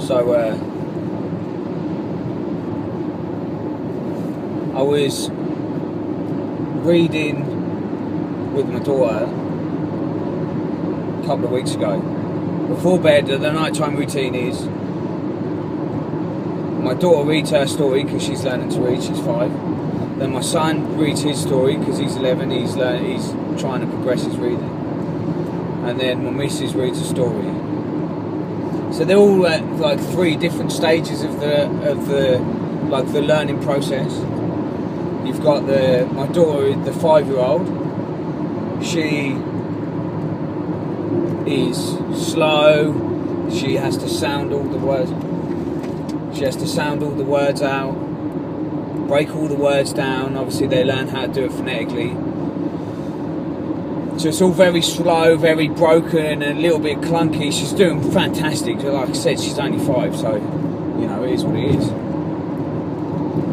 So I was reading with my daughter a couple of weeks ago. Before bed, the nighttime routine is my daughter reads her story because she's learning to read, she's 5. Then my son reads his story because he's 11, he's trying to progress his reading. And then my missus reads a story. So they're all at like 3 different stages of the learning process. You've got my daughter, the 5-year-old. She is slow. She has to sound all the words. She has to sound all the words out, break all the words down. Obviously, they learn how to do it phonetically. So it's all very slow, very broken, and a little bit clunky. She's doing fantastic. Like I said, she's only 5, so it is what it is.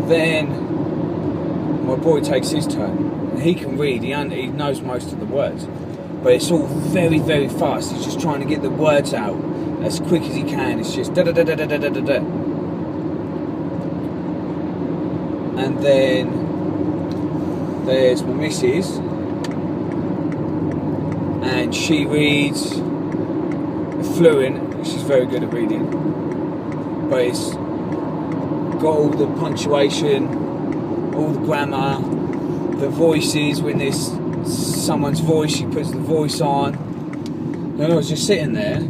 Then my boy takes his turn. He can read. He knows most of the words, but it's all very, very fast. He's just trying to get the words out as quick as he can. It's just da da da da da da da da. And then there's my missus, and she reads fluent. She's very good at reading, but it's got all the punctuation, all the grammar, the voices. When there's someone's voice, she puts the voice on. And I was just sitting there,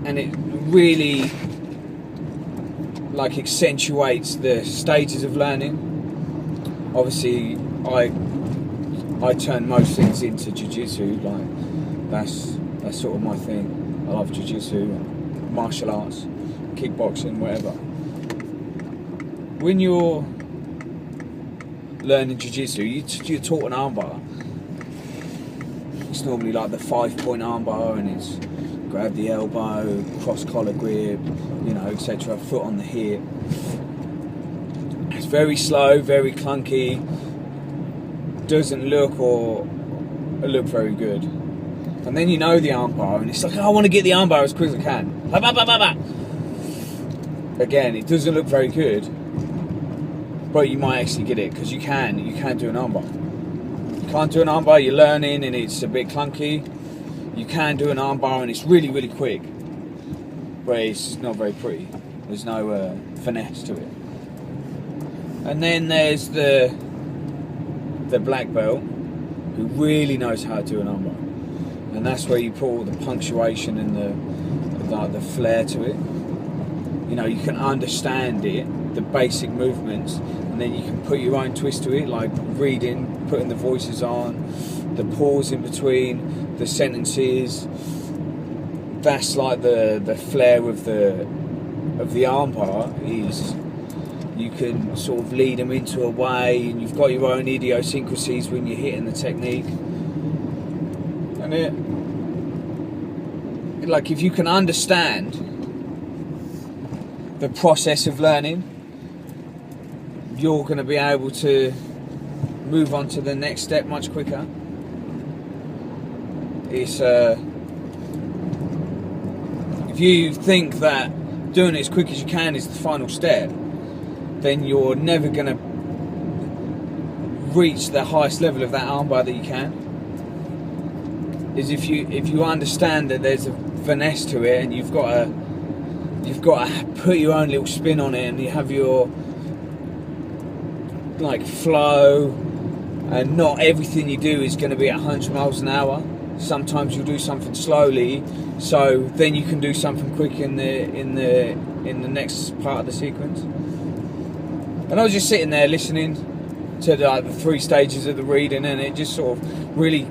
and it really accentuates the stages of learning. Obviously, I turn most things into jiu-jitsu. That's sort of my thing. I love jiu-jitsu, martial arts, kickboxing, whatever. When you're learning jiu-jitsu, you're taught an armbar. It's normally like the 5-point armbar, and it's grab the elbow, cross collar grip, etc. Foot on the hip. It's very slow, very clunky. Doesn't look very good. And then the armbar, and it's like, I want to get the armbar as quick as I can. Again, it doesn't look very good, but you might actually get it because you can do an armbar. You can't do an armbar, you're learning, and it's a bit clunky. You can do an armbar, and it's really, really quick, but it's not very pretty. There's no finesse to it. And then there's the black belt, who really knows how to do an armbar, and that's where you put all the punctuation and the flair to it. You can understand it, the basic movements, and then you can put your own twist to it, like reading, putting the voices on, the pause in between the sentences. That's like the flair of the armbar, is you can sort of lead them into a way, and you've got your own idiosyncrasies when you're hitting the technique. And if you can understand the process of learning, you're going to be able to move on to the next step much quicker. It's if you think that doing it as quick as you can is the final step, then you're never going to reach the highest level of that armbar that you can. Is if you understand that there's a finesse to it, and you've got to put your own little spin on it, and you have your flow, and not everything you do is going to be at 100 miles an hour. Sometimes you'll do something slowly, so then you can do something quick in the next part of the sequence. And I was just sitting there listening to the 3 stages of the reading, and it just sort of really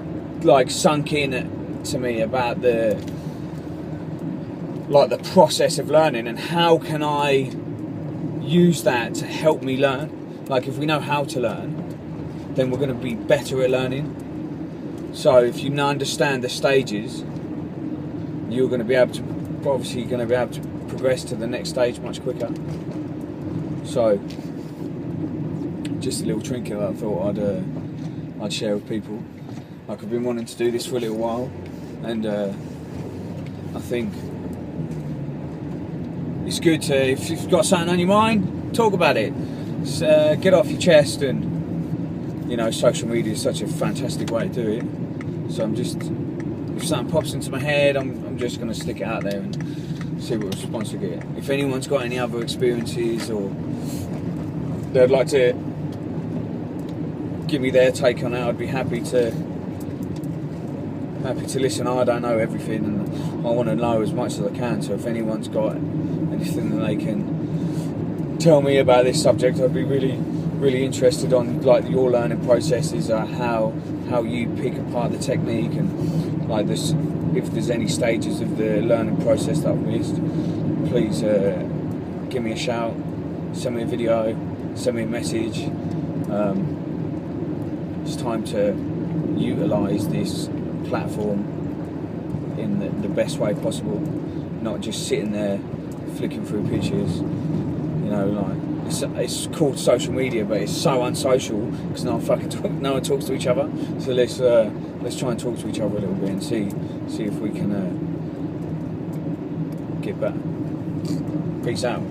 sunk in to me about the process of learning, and how can I use that to help me learn. If we know how to learn, then we're going to be better at learning. So if you understand the stages, you're going to be able to progress to the next stage much quicker. So just a little trinket that I thought I'd share with people. I've been wanting to do this for a little while, and I think it's good to, if you've got something on your mind, talk about it. Get off your chest, and you know, social media is such a fantastic way to do it. So I'm just, if something pops into my head, I'm just going to stick it out there and see what response I get. If anyone's got any other experiences or they'd like to give me their take on it, I'd be happy to listen. I don't know everything, and I want to know as much as I can. So if anyone's got anything that they can tell me about this subject, I'd be really interested on like your learning processes, how you pick apart the technique, and like this, if there's any stages of the learning process that I've missed, please give me a shout, send me a video, send me a message. It's time to utilise this platform in the best way possible, not just sitting there flicking through pictures. You know, like it's called social media, but it's so unsocial because no one talks to each other. So let's try and talk to each other a little bit and see if we can get better. Peace out.